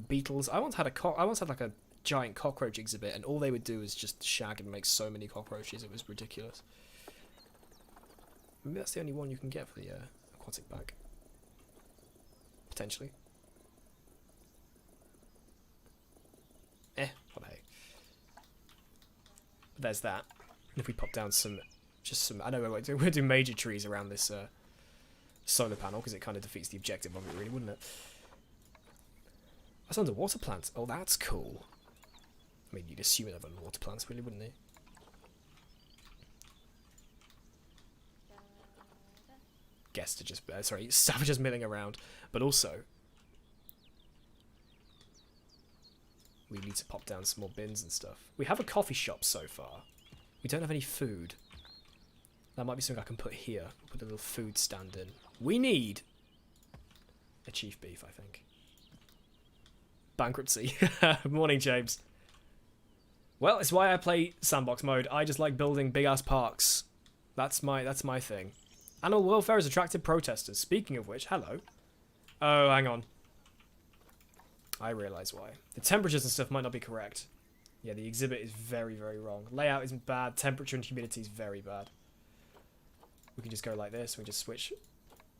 Beetles. I once had like a giant cockroach exhibit, and all they would do is just shag and make so many cockroaches. It was ridiculous. Maybe that's the only one you can get for the aquatic pack. Potentially. What the heck. But there's that. And if we pop down some... I know we're going to do major trees around this solar panel, because it kind of defeats the objective of it, really, wouldn't it? That's underwater plants. Oh, that's cool. I mean, you'd assume it have underwater plants, really, wouldn't you? Guests are just... sorry, savages milling around. But also... we need to pop down some more bins and stuff. We have a coffee shop so far. We don't have any food. That might be something I can put here. Put a little food stand in. We need a chief beef, I think. Bankruptcy. Morning, James. Well, it's why I play sandbox mode. I just like building big-ass parks. That's my thing. Animal welfare has attracted protesters. Speaking of which, hello. Oh, hang on. I realise why. The temperatures and stuff might not be correct. Yeah, the exhibit is very, very wrong. Layout isn't bad. Temperature and humidity is very bad. We can just go like this. We just switch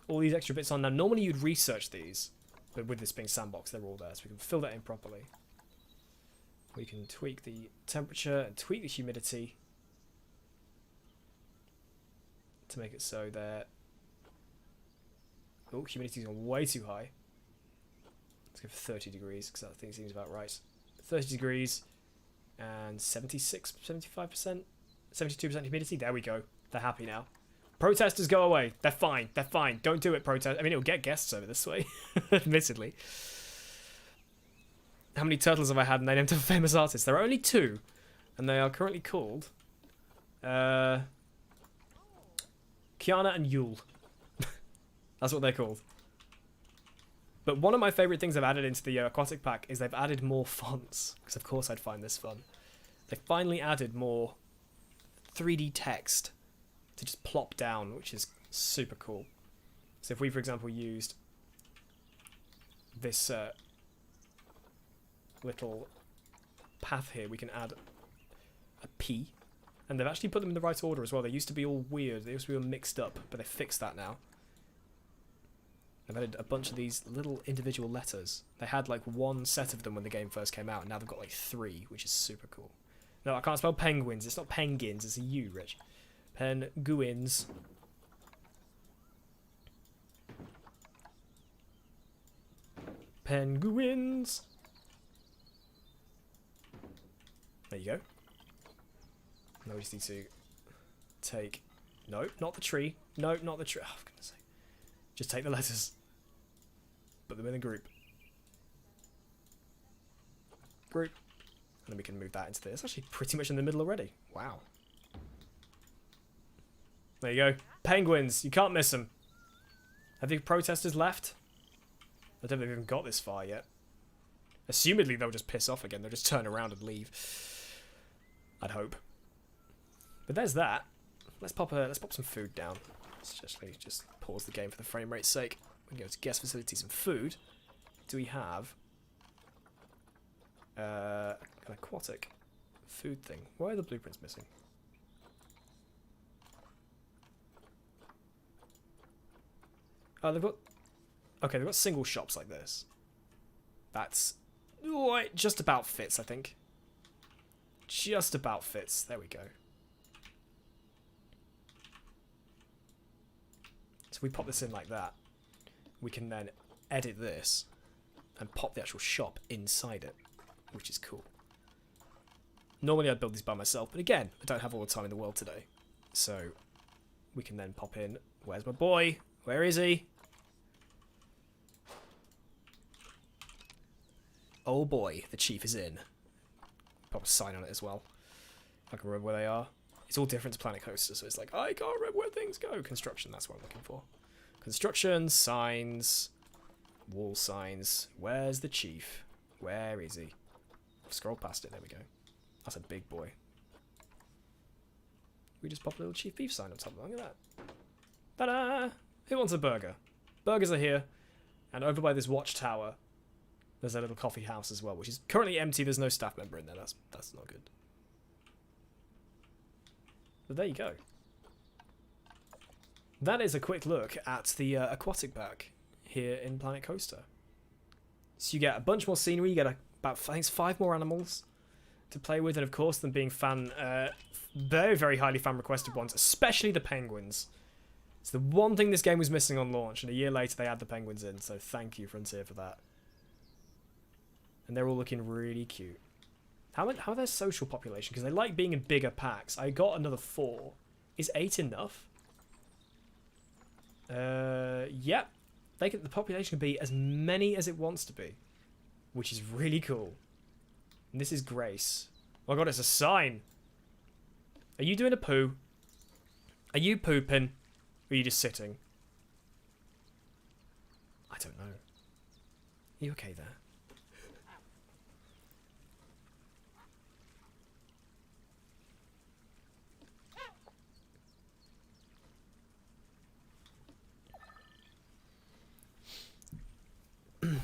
all these extra bits on. Now, normally you'd research these, but with this being sandbox, they're all there, so we can fill that in properly. We can tweak the temperature and tweak the humidity to make it so that... Oh, humidity's gone way too high. Let's go for 30 degrees, because that thing seems about right. 30 degrees and 76, 75%, 72% humidity. There we go. They're happy now. Protesters, go away. They're fine. They're fine. Don't do it, protest. I mean, it'll get guests over this way, admittedly. How many turtles have I had and they named them famous artists? There are only 2, and they are currently called Kiana and Yule. That's what they're called. But one of my favourite things I've added into the Aquatic Pack is they've added more fonts, because of course I'd find this fun. They finally added more 3D text to just plop down, which is super cool. So if we, for example, used this little path here, we can add a P. And they've actually put them in the right order as well. They used to be all weird. They used to be all mixed up, but they fixed that now. They've added a bunch of these little individual letters. They had like 1 set of them when the game first came out, and now they've got like 3, which is super cool. No, I can't spell penguins. It's not penguins, it's a U, Rich. Penguins. Penguins. There you go. Now we just need to take... No, not the tree. No, not the tree. Oh, for goodness sake. Just take the letters. Put them in a group. Group. And then we can move that into this. It's actually pretty much in the middle already. Wow. There you go. Penguins. You can't miss them. Have the protesters left? I don't think they've even got this far yet. Assumedly, they'll just piss off again. They'll just turn around and leave. I'd hope. But there's that. Let's pop some food down. Let's just pause the game for the frame rate's sake. We can go to guest facilities and food. Do we have an aquatic food thing? Why are the blueprints missing? Oh, they've got... Okay, they've got single shops like this. That's... Oh, it just about fits, I think. Just about fits. There we go. So if we pop this in like that, we can then edit this and pop the actual shop inside it, which is cool. Normally I'd build these by myself, but again, I don't have all the time in the world today. So we can then pop in, where's my boy? Where is he? Oh boy, the chief is in. Pop a sign on it as well. If I can remember where they are. It's all different to Planet Coaster, so it's like, I can't remember where things go. Construction, that's what I'm looking for. Construction, signs, wall signs. Where's the chief? Where is he? Scroll past it, there we go. That's a big boy. We just pop a little chief beef sign on top of it. Look at that. Ta-da! Who wants a burger? Burgers are here. And over by this watchtower, there's a little coffee house as well, which is currently empty. There's no staff member in there. That's not good. But there you go. That is a quick look at the Aquatic Pack here in Planet Coaster. So you get a bunch more scenery. You get about, I think it's 5 more animals to play with, and of course, them being very, very highly fan requested ones, especially the penguins. It's the one thing this game was missing on launch, and a year later they add the penguins in. So thank you, Frontier, for that. And they're all looking really cute. How are their social population? Because they like being in bigger packs. I got another 4. Is 8 enough? Yep. The population can be as many as it wants to be, which is really cool. And this is Grace. Oh my god, it's a sign. Are you doing a poo? Are you pooping? Or are you just sitting? I don't know. Are you okay there?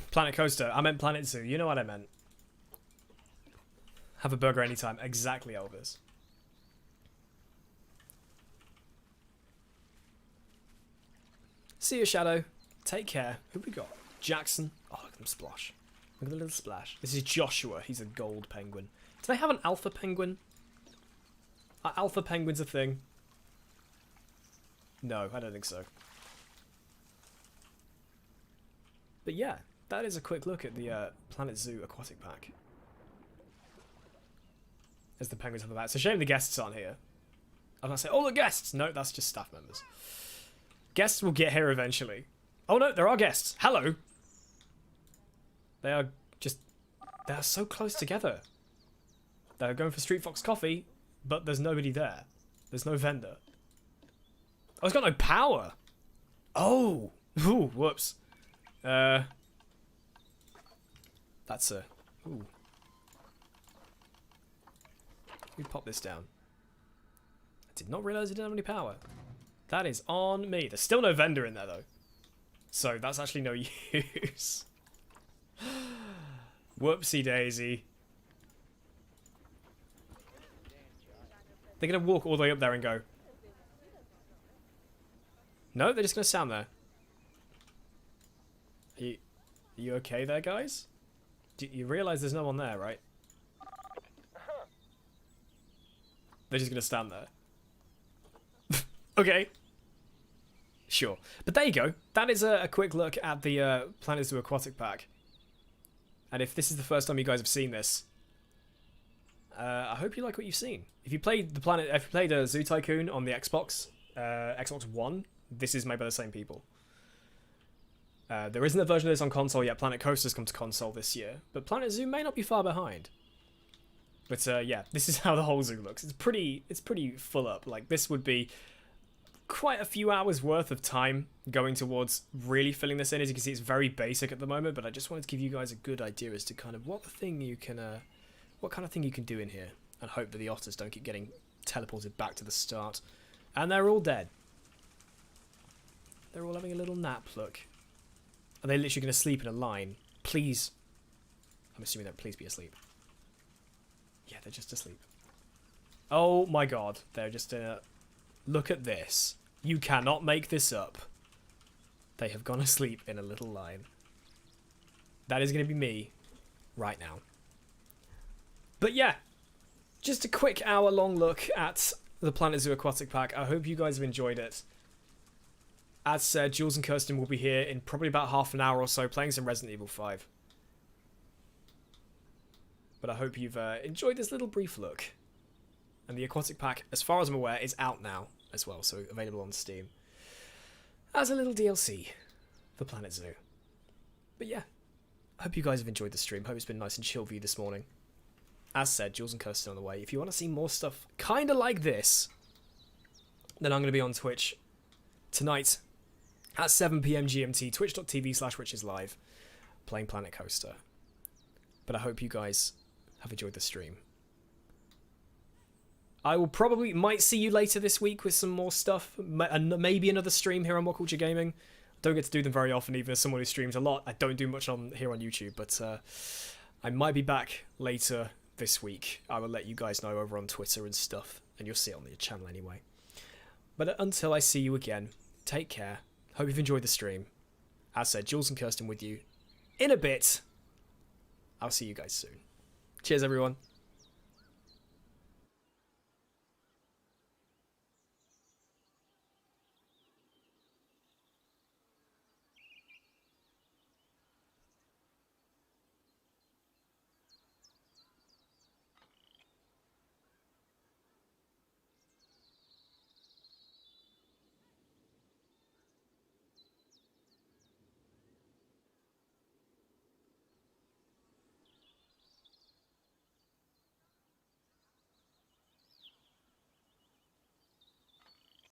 Planet Coaster. I meant Planet Zoo. You know what I meant. Have a burger anytime. Exactly, Elvis. See you, Shadow. Take care. Who we got? Jackson. Oh, look at them splash. Look at the little splash. This is Joshua. He's a gold penguin. Do they have an alpha penguin? Are alpha penguins a thing? No, I don't think so. But yeah, that is a quick look at the Planet Zoo Aquatic Pack. As the penguins have the back. It's a shame the guests aren't here. I was going to say, oh, the guests! No, that's just staff members. Guests will get here eventually. Oh no, there are guests. Hello. They are so close together. They're going for Street Fox coffee, but there's nobody there. There's no vendor. Oh, it's got no power. Oh. Ooh, whoops. That's a... Ooh. We pop this down. I did not realise it didn't have any power. That is on me. There's still no vendor in there, though. So that's actually no use. Whoopsie daisy. They're going to walk all the way up there and go. No, they're just going to stand there. Are you okay there, guys? Do you realise there's no one there, right? They're just going to stand there. Okay. Sure. But there you go. That is a quick look at the Planet Zoo Aquatic Pack. And if this is the first time you guys have seen this, I hope you like what you've seen. If you played Zoo Tycoon on the Xbox, Xbox One, this is made by the same people. There isn't a version of this on console yet. Planet Coaster's come to console this year, but Planet Zoo may not be far behind. But yeah, this is how the whole zoo looks. It's pretty full up. Like, this would be quite a few hours worth of time going towards really filling this in. As you can see, it's very basic at the moment, but I just wanted to give you guys a good idea as to kind of what kind of thing you can do in here, and hope that the otters don't keep getting teleported back to the start. And they're all dead. They're all having a little nap, look. Are they literally going to sleep in a line? Please. I'm assuming they'll please be asleep. Yeah, they're just asleep. Oh my god. They're just look at this. You cannot make this up. They have gone asleep in a little line. That is going to be me right now. But yeah, just a quick hour-long look at the Planet Zoo Aquatic Pack. I hope you guys have enjoyed it. As said, Jules and Kirsten will be here in probably about half an hour or so playing some Resident Evil 5. But I hope you've enjoyed this little brief look. And the Aquatic Pack, as far as I'm aware, is out now as well, so available on Steam. As a little DLC for Planet Zoo. But yeah, I hope you guys have enjoyed the stream. Hope it's been nice and chill for you this morning. As said, Jules and Kirsten on the way. If you want to see more stuff kind of like this, then I'm going to be on Twitch tonight at 7 PM GMT, twitch.tv/richeslive, playing Planet Coaster. But I hope you guys have enjoyed the stream. I might see you later this week with some more stuff, and maybe another stream here on WhatCulture Gaming. Don't get to do them very often, even as someone who streams a lot. I don't do much here on YouTube, but I might be back later this week. I will let you guys know over on Twitter and stuff, and you'll see it on the channel anyway. But until I see you again, take care. Hope you've enjoyed the stream. As said, Jules and Kirsten with you in a bit. I'll see you guys soon. Cheers, everyone.